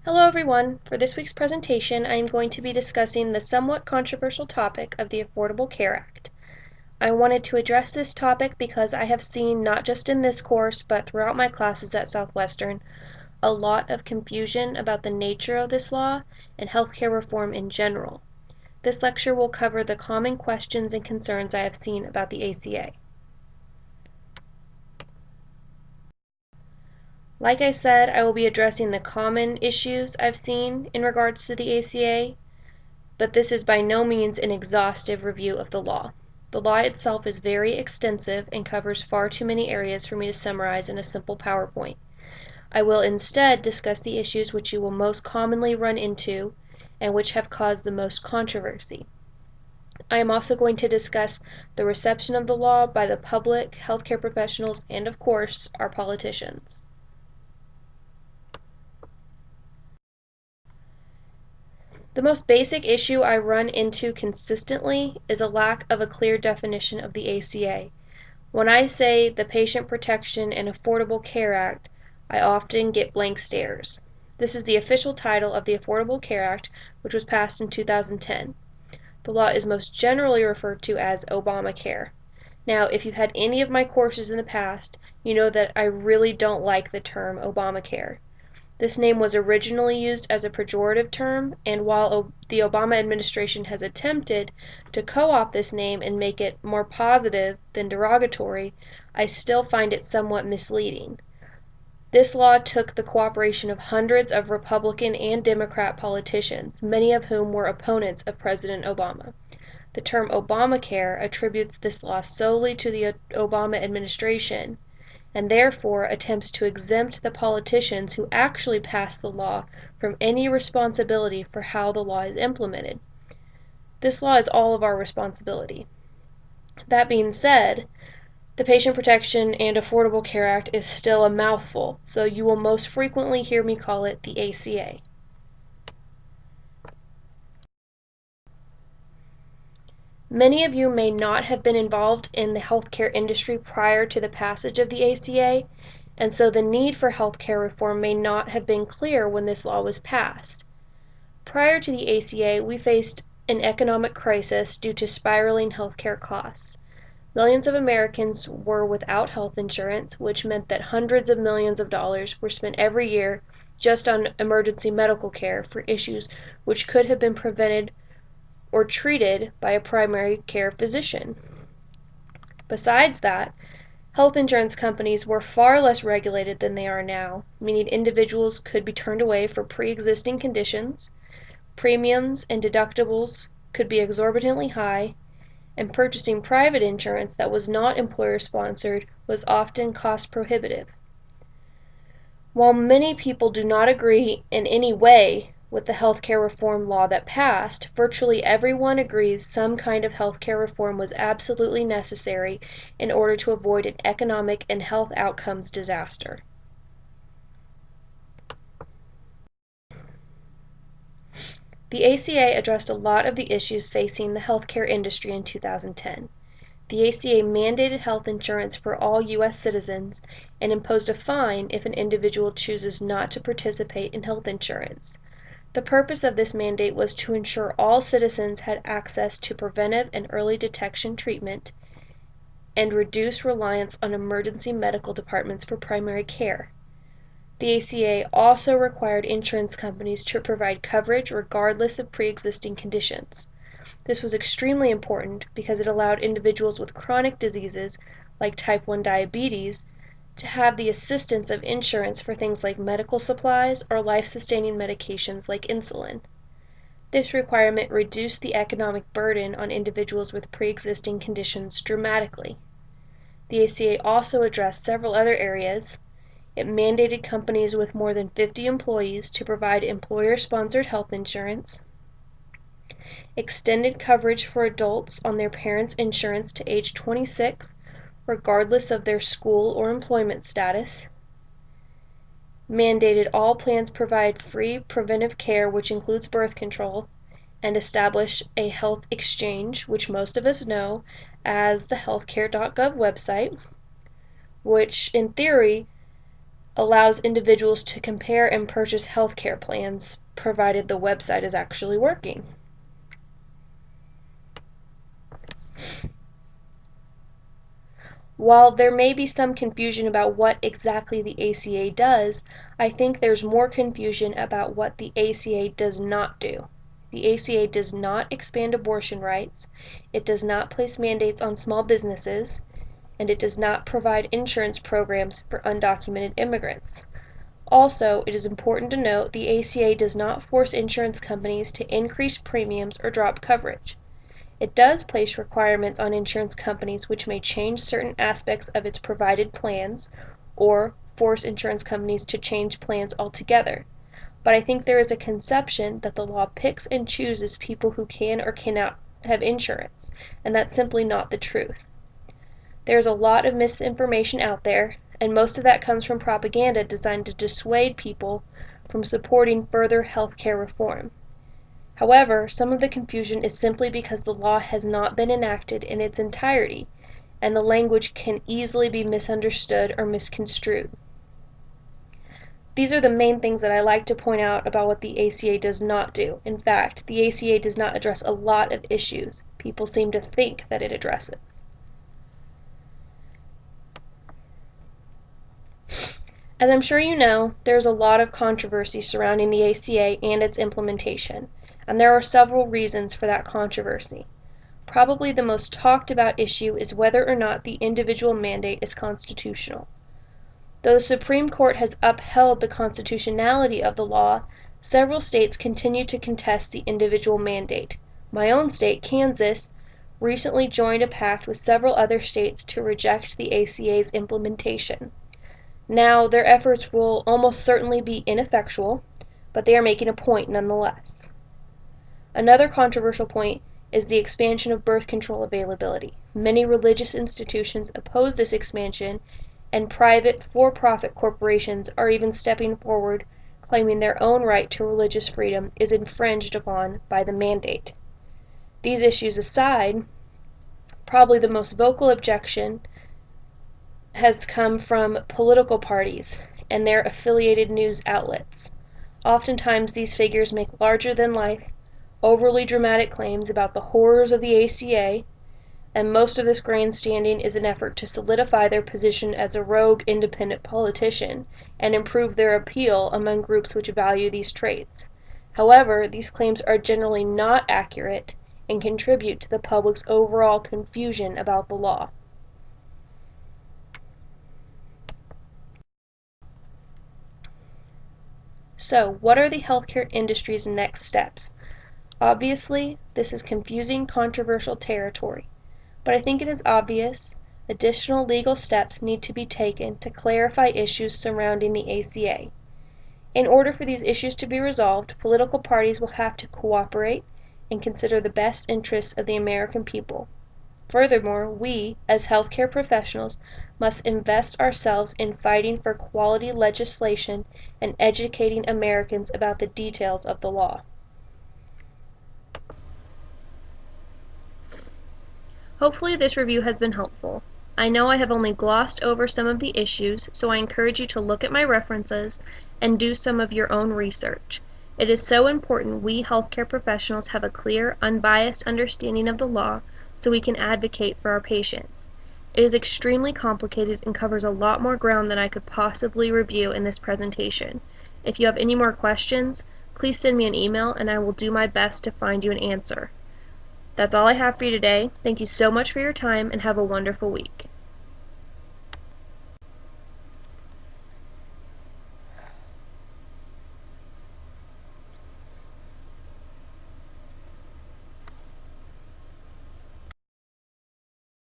Hello everyone! For this week's presentation, I am going to be discussing the somewhat controversial topic of the Affordable Care Act. I wanted to address this topic because I have seen, not just in this course, but throughout my classes at Southwestern, a lot of confusion about the nature of this law and healthcare reform in general. This lecture will cover the common questions and concerns I have seen about the ACA. Like I said, I will be addressing the common issues I've seen in regards to the ACA, but this is by no means an exhaustive review of the law. The law itself is very extensive and covers far too many areas for me to summarize in a simple PowerPoint. I will instead discuss the issues which you will most commonly run into and which have caused the most controversy. I am also going to discuss the reception of the law by the public, healthcare professionals, and of course, our politicians. The most basic issue I run into consistently is a lack of a clear definition of the ACA. When I say the Patient Protection and Affordable Care Act, I often get blank stares. This is the official title of the Affordable Care Act, which was passed in 2010. The law is most generally referred to as Obamacare. Now, if you've had any of my courses in the past, you know that I really don't like the term Obamacare. This name was originally used as a pejorative term, and while the Obama administration has attempted to co-opt this name and make it more positive than derogatory, I still find it somewhat misleading. This law took the cooperation of hundreds of Republican and Democrat politicians, many of whom were opponents of President Obama. The term Obamacare attributes this law solely to the Obama administration, and therefore attempts to exempt the politicians who actually passed the law from any responsibility for how the law is implemented. This law is all of our responsibility. That being said, the Patient Protection and Affordable Care Act is still a mouthful, so you will most frequently hear me call it the ACA. Many of you may not have been involved in the healthcare industry prior to the passage of the ACA, and so the need for healthcare reform may not have been clear when this law was passed. Prior to the ACA, we faced an economic crisis due to spiraling healthcare costs. Millions of Americans were without health insurance, which meant that hundreds of millions of dollars were spent every year just on emergency medical care for issues which could have been prevented or treated by a primary care physician. Besides that, health insurance companies were far less regulated than they are now, meaning individuals could be turned away for pre-existing conditions, premiums and deductibles could be exorbitantly high, and purchasing private insurance that was not employer-sponsored was often cost-prohibitive. While many people do not agree in any way with the healthcare reform law that passed, virtually everyone agrees some kind of healthcare reform was absolutely necessary in order to avoid an economic and health outcomes disaster. The ACA addressed a lot of the issues facing the healthcare industry in 2010. The ACA mandated health insurance for all U.S. citizens and imposed a fine if an individual chooses not to participate in health insurance. The purpose of this mandate was to ensure all citizens had access to preventive and early detection treatment and reduce reliance on emergency medical departments for primary care. The ACA also required insurance companies to provide coverage regardless of pre-existing conditions. This was extremely important because it allowed individuals with chronic diseases like type 1 diabetes to have the assistance of insurance for things like medical supplies or life-sustaining medications like insulin. This requirement reduced the economic burden on individuals with pre-existing conditions dramatically. The ACA also addressed several other areas. It mandated companies with more than 50 employees to provide employer-sponsored health insurance, extended coverage for adults on their parents' insurance to age 26, regardless of their school or employment status, mandated all plans provide free preventive care, which includes birth control, and establish a health exchange, which most of us know as the healthcare.gov website, which in theory allows individuals to compare and purchase healthcare plans, provided the website is actually working. While there may be some confusion about what exactly the ACA does, I think there's more confusion about what the ACA does not do. The ACA does not expand abortion rights, it does not place mandates on small businesses, and it does not provide insurance programs for undocumented immigrants. Also, it is important to note the ACA does not force insurance companies to increase premiums or drop coverage. It does place requirements on insurance companies which may change certain aspects of its provided plans or force insurance companies to change plans altogether. But I think there is a conception that the law picks and chooses people who can or cannot have insurance, and that's simply not the truth. There's a lot of misinformation out there, and most of that comes from propaganda designed to dissuade people from supporting further healthcare reform. However, some of the confusion is simply because the law has not been enacted in its entirety, and the language can easily be misunderstood or misconstrued. These are the main things that I like to point out about what the ACA does not do. In fact, the ACA does not address a lot of issues people seem to think that it addresses. As I'm sure you know, there's a lot of controversy surrounding the ACA and its implementation, and there are several reasons for that controversy. Probably the most talked about issue is whether or not the individual mandate is constitutional. Though the Supreme Court has upheld the constitutionality of the law, several states continue to contest the individual mandate. My own state, Kansas, recently joined a pact with several other states to reject the ACA's implementation. Now, their efforts will almost certainly be ineffectual, but they are making a point nonetheless. Another controversial point is the expansion of birth control availability. Many religious institutions oppose this expansion, and private for-profit corporations are even stepping forward, claiming their own right to religious freedom is infringed upon by the mandate. These issues aside, probably the most vocal objection has come from political parties and their affiliated news outlets. Oftentimes these figures make larger-than-life, overly dramatic claims about the horrors of the ACA, and most of this grandstanding is an effort to solidify their position as a rogue independent politician and improve their appeal among groups which value these traits. However, these claims are generally not accurate and contribute to the public's overall confusion about the law. So, what are the healthcare industry's next steps? Obviously, this is confusing, controversial territory, but I think it is obvious additional legal steps need to be taken to clarify issues surrounding the ACA. In order for these issues to be resolved, political parties will have to cooperate and consider the best interests of the American people. Furthermore, we, as healthcare professionals, must invest ourselves in fighting for quality legislation and educating Americans about the details of the law. Hopefully this review has been helpful. I know I have only glossed over some of the issues, so I encourage you to look at my references and do some of your own research. It is so important we healthcare professionals have a clear, unbiased understanding of the law so we can advocate for our patients. It is extremely complicated and covers a lot more ground than I could possibly review in this presentation. If you have any more questions, please send me an email and I will do my best to find you an answer. That's all I have for you today. Thank you so much for your time and have a wonderful week.